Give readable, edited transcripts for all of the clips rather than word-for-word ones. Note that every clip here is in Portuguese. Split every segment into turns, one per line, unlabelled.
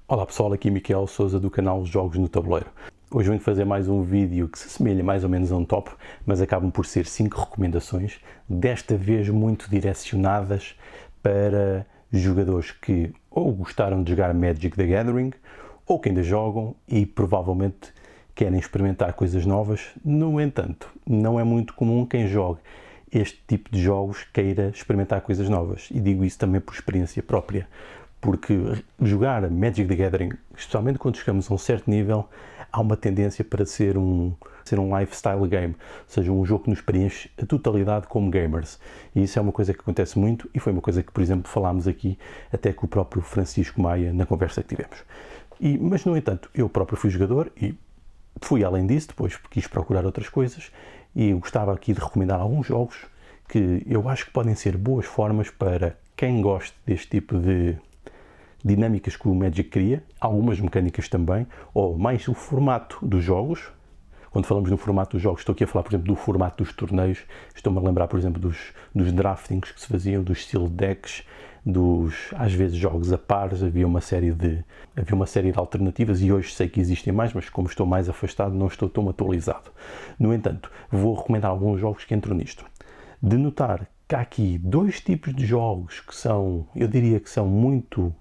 Olá pessoal, aqui Miquel Sousa do canal Jogos no Tabuleiro. Hoje venho fazer mais um vídeo que se assemelha mais ou menos a um top, mas acabam por ser 5 recomendações, desta vez muito direcionadas para jogadores que ou gostaram de jogar Magic the Gathering, ou que ainda jogam e provavelmente querem experimentar coisas novas. No entanto, não é muito comum quem jogue este tipo de jogos queira experimentar coisas novas, e digo isso também por experiência própria. Porque jogar Magic the Gathering, especialmente quando chegamos a um certo nível, há uma tendência para ser um lifestyle game, ou seja, um jogo que nos preenche a totalidade como gamers. E isso é uma coisa que acontece muito, e foi uma coisa que, por exemplo, falámos aqui até com o próprio Francisco Maia na conversa que tivemos. Mas, no entanto, eu próprio fui jogador e fui além disso, depois quis procurar outras coisas, e gostava aqui de recomendar alguns jogos que eu acho que podem ser boas formas para quem gosta deste tipo de dinâmicas que o Magic cria, algumas mecânicas também, ou mais o formato dos jogos. Quando falamos no formato dos jogos, estou aqui a falar, por exemplo, do formato dos torneios. Estou-me a lembrar, por exemplo, dos draftings que se faziam, dos sealed decks, às vezes, jogos a pares. Havia uma série de alternativas, e hoje sei que existem mais, mas como estou mais afastado, não estou tão atualizado. No entanto, vou recomendar alguns jogos que entram nisto. De notar que há aqui dois tipos de jogos que eu diria que são muito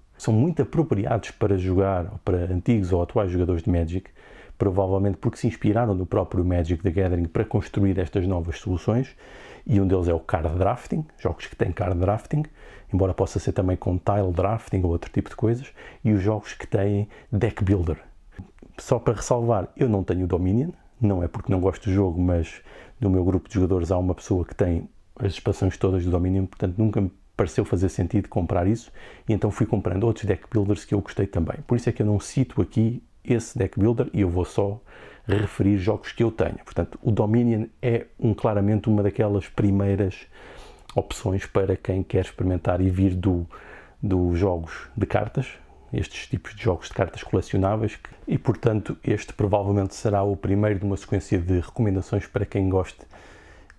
apropriados para jogar para antigos ou atuais jogadores de Magic, provavelmente porque se inspiraram no próprio Magic the Gathering para construir estas novas soluções, e um deles é o card drafting, jogos que têm card drafting, embora possa ser também com tile drafting ou outro tipo de coisas, e os jogos que têm deck builder. Só para ressalvar, eu não tenho Dominion, não é porque não gosto do jogo, mas no meu grupo de jogadores há uma pessoa que tem as expansões todas do Dominion, portanto nunca me pareceu fazer sentido comprar isso, e então fui comprando outros deck builders que eu gostei também. Por isso é que eu não cito aqui esse deck builder, e eu vou só referir jogos que eu tenho. Portanto, o Dominion é claramente uma daquelas primeiras opções para quem quer experimentar e vir dos jogos de cartas, estes tipos de jogos de cartas colecionáveis, e portanto este provavelmente será o primeiro de uma sequência de recomendações para quem goste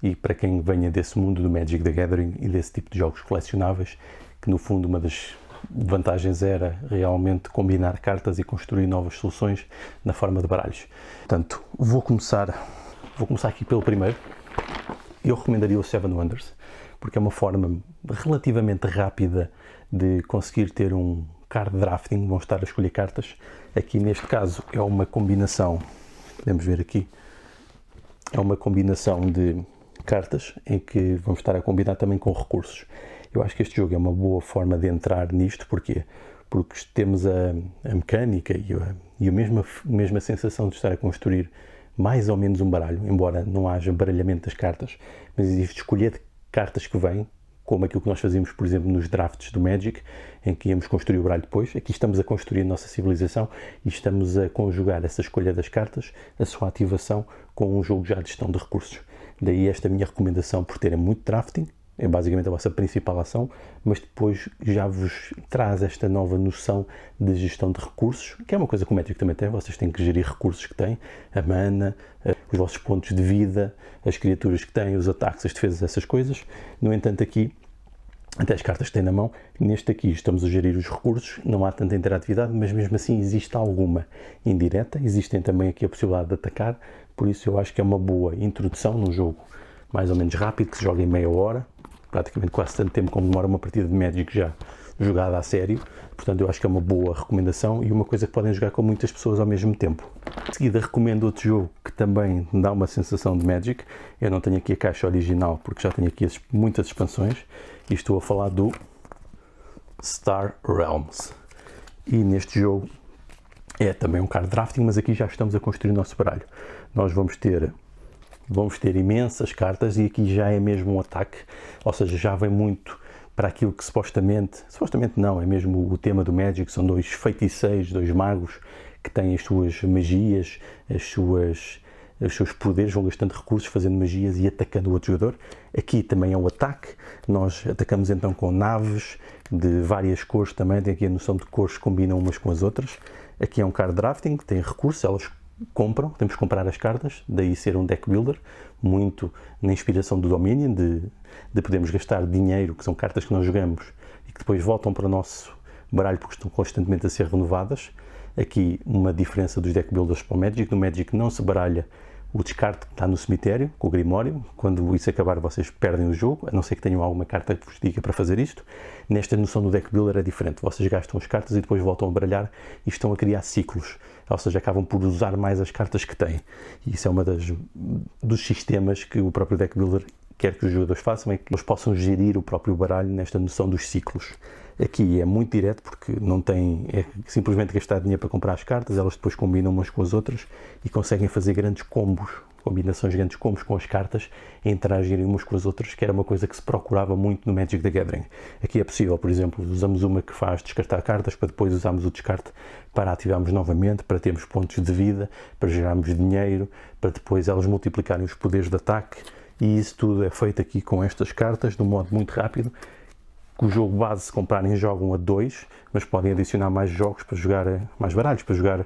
e para quem venha desse mundo do Magic the Gathering e desse tipo de jogos colecionáveis, que no fundo uma das vantagens era realmente combinar cartas e construir novas soluções na forma de baralhos. Portanto, vou começar aqui pelo primeiro. Eu recomendaria o Seven Wonders, porque é uma forma relativamente rápida de conseguir ter um card drafting, vão estar a escolher cartas. Aqui neste caso é uma combinação, podemos ver aqui, é uma combinação de cartas em que vamos estar a combinar também com recursos. Eu acho que este jogo é uma boa forma de entrar nisto. Porquê? Porque temos a mecânica e a mesma sensação de estar a construir mais ou menos um baralho, embora não haja baralhamento das cartas, mas existe escolha de cartas que vêm, como aquilo que nós fazíamos, por exemplo, nos drafts do Magic, em que íamos construir o baralho depois. Aqui estamos a construir a nossa civilização e estamos a conjugar essa escolha das cartas, a sua ativação, com um jogo já de gestão de recursos. Daí esta minha recomendação por terem muito drafting, é basicamente a vossa principal ação, mas depois já vos traz esta nova noção de gestão de recursos, que é uma coisa que o Magic também tem. Vocês têm que gerir recursos que têm, a mana, os vossos pontos de vida, as criaturas que têm, os ataques, as defesas, essas coisas. No entanto, aqui, até as cartas que têm na mão, neste aqui estamos a gerir os recursos, não há tanta interatividade, mas mesmo assim existe alguma indireta, existem também aqui a possibilidade de atacar, por isso eu acho que é uma boa introdução num jogo mais ou menos rápido, que se joga em meia hora, praticamente quase tanto tempo como demora uma partida de Magic já jogada a sério. Portanto, eu acho que é uma boa recomendação e uma coisa que podem jogar com muitas pessoas ao mesmo tempo. De seguida, recomendo outro jogo que também dá uma sensação de Magic. Eu não tenho aqui a caixa original porque já tenho aqui muitas expansões, e estou a falar do Star Realms. E neste jogo é também um card drafting, mas aqui já estamos a construir o nosso baralho. Nós vamos ter imensas cartas, e aqui já é mesmo um ataque, ou seja, já vem muito para aquilo que supostamente não, é mesmo o tema do Magic. São dois feiticeiros, dois magos que têm as suas magias, os seus poderes, vão gastando recursos, fazendo magias e atacando o outro jogador. Aqui também é um ataque, nós atacamos então com naves de várias cores também, tem aqui a noção de cores que combinam umas com as outras. Aqui é um card drafting, tem recursos, elas compram, temos que comprar as cartas, daí ser um deck builder, muito na inspiração do Dominion, de podermos gastar dinheiro, que são cartas que nós jogamos e que depois voltam para o nosso baralho porque estão constantemente a ser renovadas. Aqui uma diferença dos deck builders para o Magic. No Magic não se baralha o descarte que está no cemitério, com o Grimório. Quando isso acabar, vocês perdem o jogo, a não ser que tenham alguma carta que vos diga para fazer isto. Nesta noção do deck builder é diferente. Vocês gastam as cartas e depois voltam a baralhar e estão a criar ciclos. Ou seja, acabam por usar mais as cartas que têm. E isso é uma dos sistemas que o próprio deck builder quer que os jogadores façam, é que eles possam gerir o próprio baralho nesta noção dos ciclos. Aqui é muito direto porque não tem, é simplesmente gastar dinheiro para comprar as cartas, elas depois combinam umas com as outras e conseguem fazer grandes combos, combinações de grandes combos com as cartas e interagirem umas com as outras, que era uma coisa que se procurava muito no Magic the Gathering. Aqui é possível, por exemplo, usamos uma que faz descartar cartas para depois usarmos o descarte para ativarmos novamente, para termos pontos de vida, para gerarmos dinheiro, para depois elas multiplicarem os poderes de ataque, e isso tudo é feito aqui com estas cartas de um modo muito rápido. Que o jogo base, se comprarem, jogam a 2, mas podem adicionar mais jogos para jogar, mais baralhos para jogar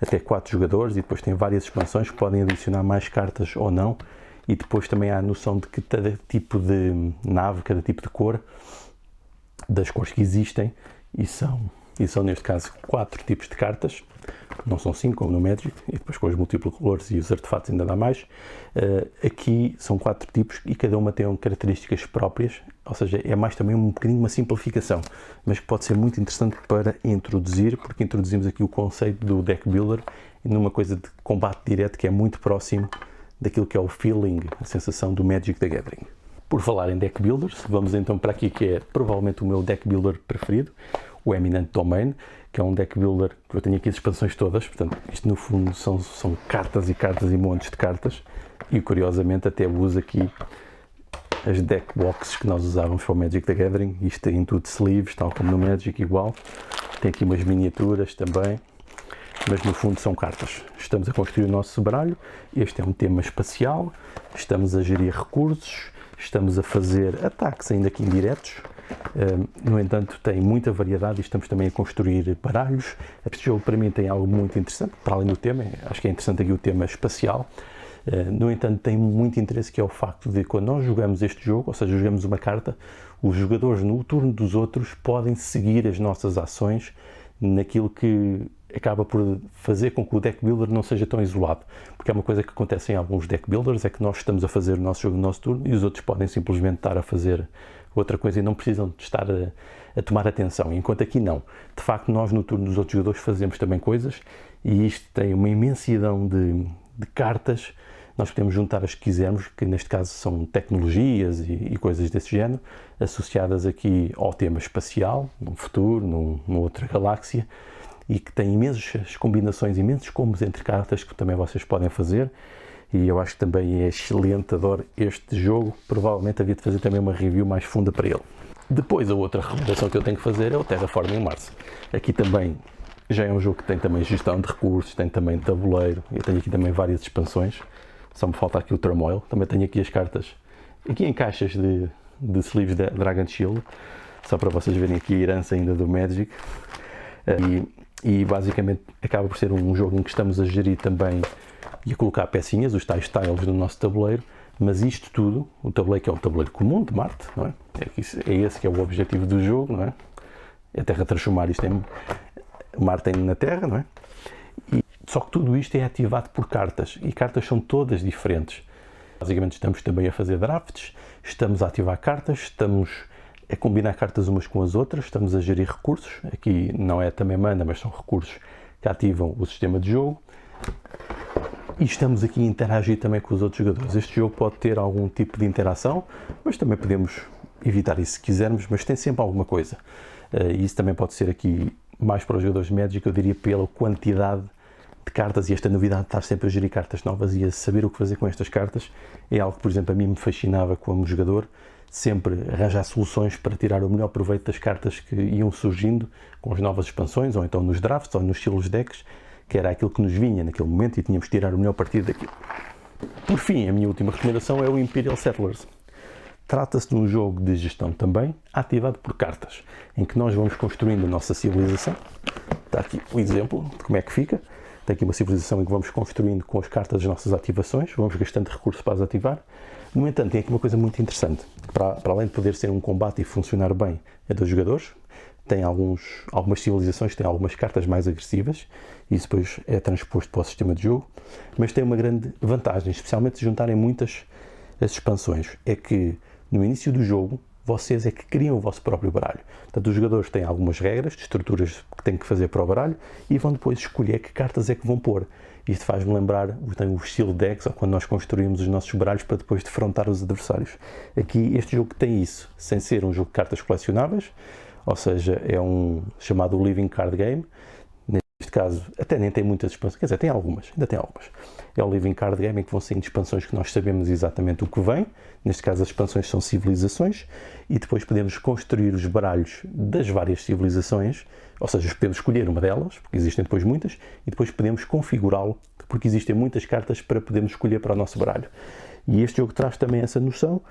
até 4 jogadores, e depois tem várias expansões que podem adicionar mais cartas ou não, e depois também há a noção de que cada tipo de nave, cada tipo de cor, das cores que existem, e são neste caso 4 tipos de cartas, não são 5 como no Magic, e depois com os multicolores e os artefatos ainda dá mais. Aqui são 4 tipos e cada uma tem características próprias, ou seja, é mais também um bocadinho uma simplificação, mas que pode ser muito interessante para introduzir, porque introduzimos aqui o conceito do deck builder numa coisa de combate direto que é muito próximo daquilo que é o feeling, a sensação do Magic the Gathering. Por falar em deck builders, vamos então para aqui que é provavelmente o meu deck builder preferido, o Eminent Domain, que é um deck builder que eu tenho aqui as expansões todas, portanto isto no fundo são cartas e cartas e montes de cartas, e curiosamente até uso aqui as deck boxes que nós usávamos para o Magic the Gathering. Isto tem tudo sleeves, tal como no Magic, igual. Tem aqui umas miniaturas também, mas no fundo são cartas. Estamos a construir o nosso baralho, este é um tema espacial, estamos a gerir recursos, estamos a fazer ataques ainda que indiretos. No entanto, tem muita variedade e estamos também a construir baralhos. Este jogo para mim tem algo muito interessante, para além do tema, acho que é interessante aqui o tema espacial. No entanto, tem muito interesse, que é o facto de quando nós jogamos este jogo, ou seja, jogamos uma carta, os jogadores no turno dos outros podem seguir as nossas ações naquilo que acaba por fazer com que o deck builder não seja tão isolado, porque é uma coisa que acontece em alguns deck builders, é que nós estamos a fazer o nosso jogo no nosso turno e os outros podem simplesmente estar a fazer outra coisa e não precisam de estar a tomar atenção, enquanto aqui não. De facto, nós no turno dos outros jogadores fazemos também coisas e isto tem uma imensidão de cartas. Nós podemos juntar as que quisermos, que neste caso são tecnologias e coisas desse género, associadas aqui ao tema espacial, num futuro, numa outra galáxia, e que tem imensas combinações, imensos combos entre cartas que também vocês podem fazer, e eu acho que também é excelente, adoro este jogo, provavelmente havia de fazer também uma review mais funda para ele. Depois a outra recomendação que eu tenho que fazer é o Terraforming Mars. Aqui também já é um jogo que tem também gestão de recursos, tem também tabuleiro, eu tenho aqui também várias expansões, só me falta aqui o Turmoil, também tenho aqui as cartas, aqui em caixas de sleeves da Dragon Shield, só para vocês verem aqui a herança ainda do Magic, e basicamente acaba por ser um jogo em que estamos a gerir também e a colocar pecinhas, os tais tiles no nosso tabuleiro, mas isto tudo, o tabuleiro que é um tabuleiro comum de Marte, não é? É esse que é o objetivo do jogo, não é? É a Terra transformar isto em Marte na Terra, não é? Só que tudo isto é ativado por cartas, e cartas são todas diferentes. Basicamente estamos também a fazer drafts, estamos a ativar cartas, estamos a combinar cartas umas com as outras, estamos a gerir recursos, aqui não é também mana, mas são recursos que ativam o sistema de jogo, e estamos aqui a interagir também com os outros jogadores. Este jogo pode ter algum tipo de interação, mas também podemos evitar isso se quisermos, mas tem sempre alguma coisa. E isso também pode ser aqui mais para os jogadores de Magic, eu diria pela quantidade de cartas e esta novidade de estar sempre a gerir cartas novas e a saber o que fazer com estas cartas é algo que, por exemplo, a mim me fascinava como jogador, sempre arranjar soluções para tirar o melhor proveito das cartas que iam surgindo com as novas expansões, ou então nos drafts, ou nos estilos decks, que era aquilo que nos vinha naquele momento e tínhamos de tirar o melhor partido daquilo. Por fim, a minha última recomendação é o Imperial Settlers. Trata-se de um jogo de gestão também, ativado por cartas, em que nós vamos construindo a nossa civilização. Está aqui o exemplo de como é que fica. Tem aqui uma civilização em que vamos construindo com as cartas as nossas ativações, vamos gastando recursos para as ativar. No entanto, tem aqui uma coisa muito interessante. Para além de poder ser um combate e funcionar bem a 2 jogadores, tem algumas civilizações, tem algumas cartas mais agressivas, e isso depois é transposto para o sistema de jogo, mas tem uma grande vantagem, especialmente se juntarem muitas as expansões, é que no início do jogo vocês é que criam o vosso próprio baralho. Portanto, os jogadores têm algumas regras de estruturas que têm que fazer para o baralho e vão depois escolher que cartas é que vão pôr. Isto faz-me lembrar o estilo decks, ou quando nós construímos os nossos baralhos para depois defrontar os adversários. Aqui este jogo tem isso, sem ser um jogo de cartas colecionáveis, ou seja, é um chamado Living Card Game. Neste caso, até nem tem muitas expansões, quer dizer, tem algumas, ainda tem algumas. É o Living Card Game em que vão saindo expansões que nós sabemos exatamente o que vem. Neste caso, as expansões são civilizações e depois podemos construir os baralhos das várias civilizações, ou seja, podemos escolher uma delas, porque existem depois muitas, e depois podemos configurá-lo, porque existem muitas cartas para podermos escolher para o nosso baralho. E este jogo traz também essa noção.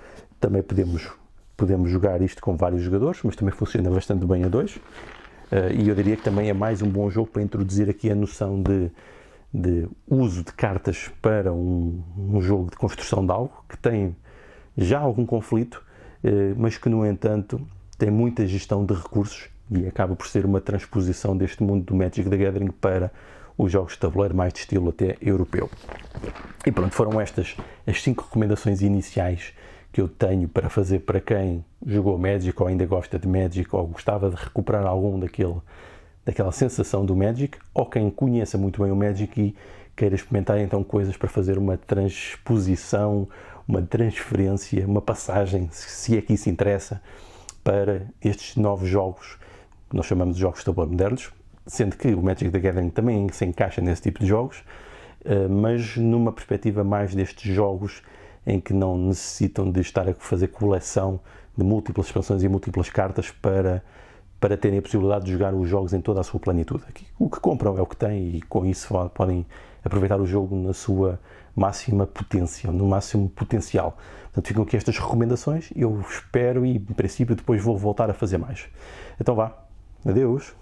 Também podemos jogar isto com vários jogadores, mas também funciona bastante bem a dois. E eu diria que também é mais um bom jogo para introduzir aqui a noção de uso de cartas para um jogo de construção de algo que tem já algum conflito, mas que, no entanto, tem muita gestão de recursos e acaba por ser uma transposição deste mundo do Magic the Gathering para os jogos de tabuleiro mais de estilo até europeu. E pronto, foram estas as 5 recomendações iniciais que eu tenho para fazer para quem jogou Magic ou ainda gosta de Magic ou gostava de recuperar algum daquela sensação do Magic, ou quem conheça muito bem o Magic e queira experimentar então coisas para fazer uma transposição, uma transferência, uma passagem, se é que isso interessa, para estes novos jogos que nós chamamos de jogos de tabuleiro modernos, sendo que o Magic the Gathering também se encaixa nesse tipo de jogos, mas numa perspectiva mais destes jogos em que não necessitam de estar a fazer coleção de múltiplas expansões e múltiplas cartas para terem a possibilidade de jogar os jogos em toda a sua plenitude. O que compram é o que têm e com isso podem aproveitar o jogo na sua máxima potência, no máximo potencial. Portanto, ficam aqui estas recomendações. Eu espero e, em princípio, depois vou voltar a fazer mais. Então vá. Adeus.